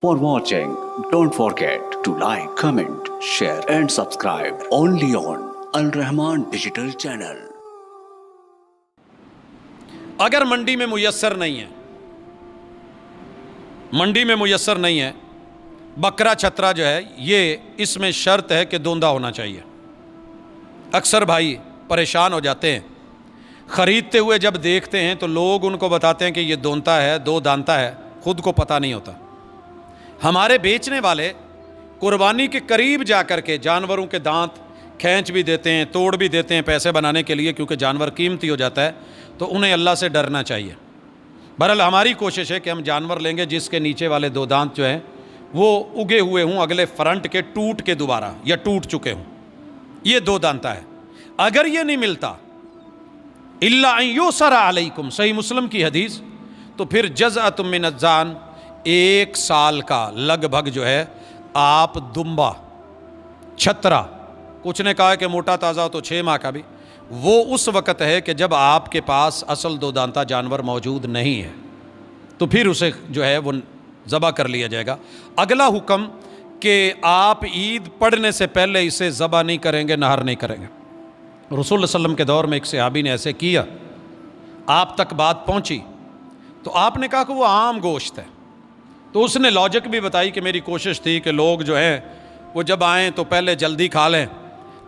For watching, don't forget to like, comment, share and subscribe only on Al Rahman Digital Channel. अगर मंडी में मुयस्सर नहीं है, मंडी में मुयस्सर नहीं है, बकरा छतरा जो है ये इसमें शर्त है कि दोंदा होना चाहिए। अक्सर भाई परेशान हो जाते हैं, ख़रीदते हुए जब देखते हैं तो लोग उनको बताते हैं कि ये दोंता है, दो दांता है, खुद को पता नहीं होता। हमारे बेचने वाले कुर्बानी के करीब जा कर के जानवरों के दांत खींच भी देते हैं, तोड़ भी देते हैं पैसे बनाने के लिए, क्योंकि जानवर कीमती हो जाता है। तो उन्हें अल्लाह से डरना चाहिए। बहरहाल हमारी कोशिश है कि हम जानवर लेंगे जिसके नीचे वाले दो दांत जो हैं वो उगे हुए हों, अगले फ्रंट के टूट के दोबारा या टूट चुके हों, ये दो दांता है। अगर ये नहीं मिलता, इल्ला अन युसरा अलैकुम, सही मुस्लिम की हदीस, तो फिर जज़अतुम मिन अज़्ज़ान, 1 साल का लगभग जो है आप दुम्बा छतरा, कुछ ने कहा कि मोटा ताज़ा हो तो 6 माह का भी, वो उस वक़्त है कि जब आपके पास असल दो दांता जानवर मौजूद नहीं है, तो फिर उसे जो है वो ज़बह कर लिया जाएगा। अगला हुक्म कि आप ईद पढ़ने से पहले इसे ज़बह नहीं करेंगे, नहर नहीं करेंगे। रसूल सल्लल्लाहु अलैहि वसल्लम के दौर में एक सहाबी ने ऐसे किया, आप तक बात पहुंची तो आपने कहा कि वो आम गोश्त है। तो उसने लॉजिक भी बताई कि मेरी कोशिश थी कि लोग जो हैं वो जब आएँ तो पहले जल्दी खा लें।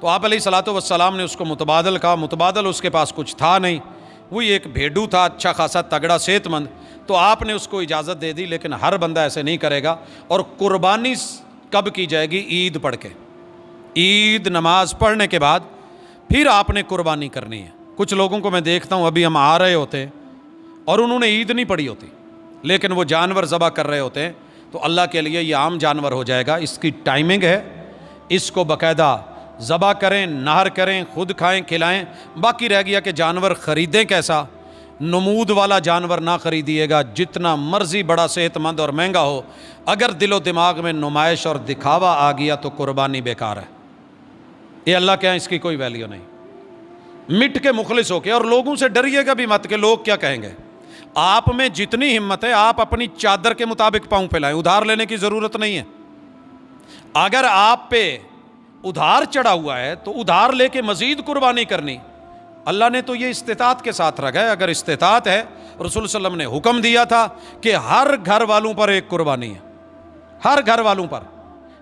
तो आप अलैहिस्सलातु वस्सलाम ने उसको मुतबादल कहा, मुतबादल उसके पास कुछ था नहीं, वही एक भेड़ू था, अच्छा खासा तगड़ा सेहतमंद। तो आपने उसको इजाज़त दे दी, लेकिन हर बंदा ऐसे नहीं करेगा। और कुर्बानी कब की जाएगी? ईद पढ़ के, ईद नमाज पढ़ने के बाद फिर आपने कुर्बानी करनी है। कुछ लोगों को मैं देखता हूँ, अभी हम आ रहे होते हैं और उन्होंने ईद नहीं पढ़ी होती, लेकिन वो जानवर ज़बह कर रहे होते हैं। तो अल्लाह के लिए ये आम जानवर हो जाएगा, इसकी टाइमिंग है, इसको बाकायदा ज़बह करें, नहर करें, खुद खाएं, खिलाएं। बाकी रह गया कि जानवर ख़रीदें कैसा, नमूद वाला जानवर ना ख़रीदिएगा, जितना मर्ज़ी बड़ा सेहतमंद और महंगा हो, अगर दिलो दिमाग में नुमाइश और दिखावा आ गया तो कुर्बानी बेकार है। ये अल्लाह के यहाँ इसकी कोई वैल्यू नहीं। मिट के मुखलिस हो के, और लोगों से डरिएगा भी मत कि लोग क्या कहेंगे। आप में जितनी हिम्मत है आप अपनी चादर के मुताबिक पाँव फैलाएं, उधार लेने की ज़रूरत नहीं है। अगर आप पे उधार चढ़ा हुआ है तो उधार लेके मज़ीद कुर्बानी करनी, अल्लाह ने तो ये इस्तिताअत के साथ रखा है। अगर इस्तिताअत है, रसूल सल्लल्लाहु अलैहि वसल्लम ने हुक्म दिया था कि हर घर वालों पर एक कुर्बानी है, हर घर वालों पर।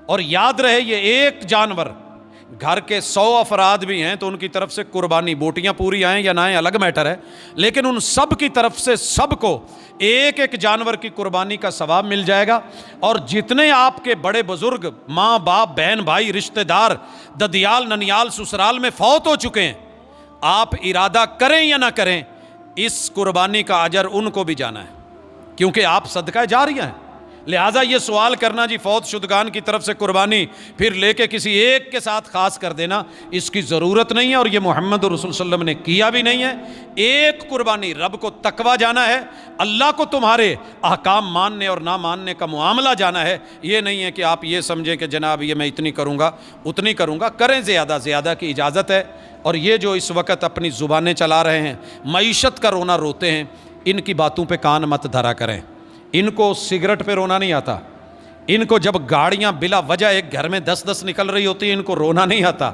और याद रहे ये एक जानवर, घर के 100 अफराद भी हैं तो उनकी तरफ से कुर्बानी, बोटियां पूरी आएँ या ना आएँ अलग मैटर है, लेकिन उन सब की तरफ से सबको एक एक जानवर की कुर्बानी का सवाब मिल जाएगा। और जितने आपके बड़े बुजुर्ग, माँ बाप, बहन भाई, रिश्तेदार, ददियाल ननियाल ससुराल में फौत हो चुके हैं, आप इरादा करें या ना करें, इस कुर्बानी का अजर उनको भी जाना है, क्योंकि आप सदका जारिया हैं। लिहाजा ये सवाल करना जी फौत शुदगान की तरफ से कुर्बानी फिर लेके किसी एक के साथ खास कर देना, इसकी ज़रूरत नहीं है। और ये मोहम्मद रसूल सल्लल्लाहु अलैहि वसल्लम ने किया भी नहीं है। एक कुर्बानी, रब को तकवा जाना है, अल्लाह को तुम्हारे अहकाम मानने और ना मानने का मुआमला जाना है। ये नहीं है कि आप ये समझें कि जनाब ये मैं इतनी करूँगा उतनी करूँगा। करें, ज़्यादा की इजाज़त है। और ये जो इस वक्त अपनी ज़ुबानें चला रहे हैं, मईशत का रोना रोते हैं, इनकी बातों पे कान मत धरा करें। इनको सिगरेट पे रोना नहीं आता, इनको जब गाड़ियाँ बिला वजह एक घर में 10-10 निकल रही होती हैं इनको रोना नहीं आता,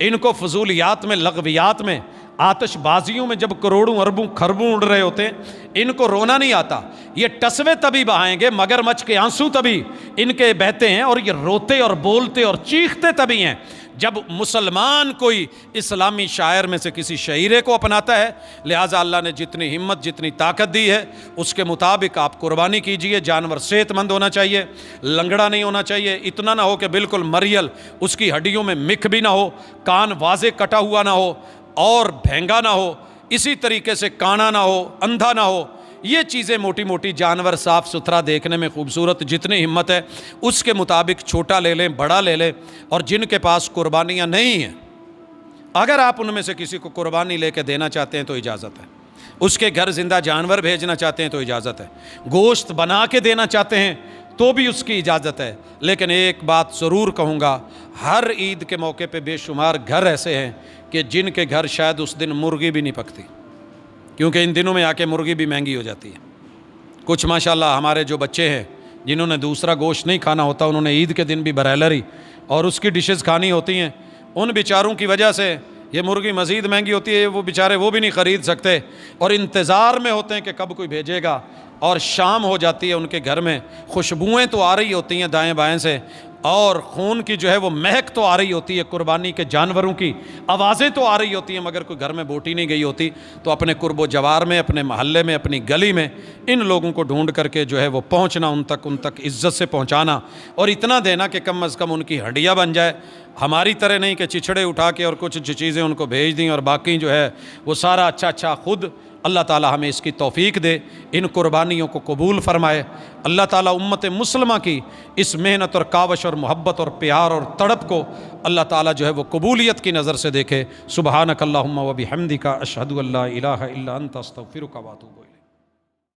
इनको फजूलियात में, लगवियात में, आतिशबाजियों में जब करोड़ों अरबों खरबों उड़ रहे होते हैं इनको रोना नहीं आता। ये टसवे तभी बहाएंगे, मगरमच्छ के आंसू तभी इनके बहते हैं, और ये रोते और बोलते और चीखते तभी हैं जब मुसलमान कोई इस्लामी शायर में से किसी शहीरे को अपनाता है। लिहाजा अल्लाह ने जितनी हिम्मत, जितनी ताकत दी है उसके मुताबिक आप कुर्बानी कीजिए। जानवर सेहतमंद होना चाहिए, लंगड़ा नहीं होना चाहिए, इतना ना हो कि बिल्कुल मरियल, उसकी हड्डियों में मिख भी ना हो, कान वाजे कटा हुआ ना हो और भेंगा ना हो, इसी तरीके से काना ना हो, अंधा ना हो। ये चीज़ें मोटी मोटी, जानवर साफ़ सुथरा, देखने में खूबसूरत, जितनी हिम्मत है उसके मुताबिक छोटा ले लें, बड़ा ले लें। और जिनके पास कुर्बानियाँ नहीं हैं, अगर आप उनमें से किसी को कुर्बानी लेके देना चाहते हैं तो इजाज़त है। उसके घर ज़िंदा जानवर भेजना चाहते हैं तो इजाज़त है। गोश्त बना के देना चाहते हैं तो भी उसकी इजाज़त है। लेकिन एक बात ज़रूर कहूँगा, हर ईद के मौके पे बेशुमार घर ऐसे हैं कि जिनके घर शायद उस दिन मुर्गी भी नहीं पकती, क्योंकि इन दिनों में आके मुर्गी भी महंगी हो जाती है। कुछ माशाल्लाह हमारे जो बच्चे हैं جنہوں نے دوسرا گوشت نہیں کھانا ہوتا، انہوں نے عید کے دن بھی برائلر ہی اور اس کی ڈشز کھانی ہوتی ہیں، ان بیچاروں کی وجہ سے یہ مرغی مزید مہنگی ہوتی ہے، وہ بیچارے وہ بھی نہیں خرید سکتے اور انتظار میں ہوتے ہیں کہ کب کوئی بھیجے گا، اور شام ہو جاتی ہے ان کے گھر میں، خوشبوئیں تو آ رہی ہوتی ہیں دائیں بائیں سے، اور خون کی جو ہے وہ مہک تو آ رہی ہوتی ہے، قربانی کے جانوروں کی آوازیں تو آ رہی ہوتی ہیں، مگر کوئی گھر میں بوٹی نہیں گئی ہوتی، تو اپنے قرب و جوار میں، اپنے محلے میں، اپنی گلی میں ان لوگوں کو ڈھونڈ کر کے جو ہے وہ پہنچنا، ان تک عزت سے پہنچانا، اور اتنا دینا کہ کم از کم ان کی ہڈیاں بن جائے، ہماری طرح نہیں کہ چچھڑے اٹھا کے اور کچھ چیزیں ان کو بھیج دیں اور باقی جو ہے وہ سارا اچھا خود۔ اللہ تعالیٰ ہمیں اس کی توفیق دے، ان قربانیوں کو قبول فرمائے۔ اللہ تعالیٰ امت مسلمہ کی اس محنت اور کاوش اور محبت اور پیار اور تڑپ کو اللہ تعالیٰ جو ہے وہ قبولیت کی نظر سے دیکھے۔ سبحانک اللہم و بحمدک، اشہد ان لا الہ الا انت، استغفرک و اتوب الیک۔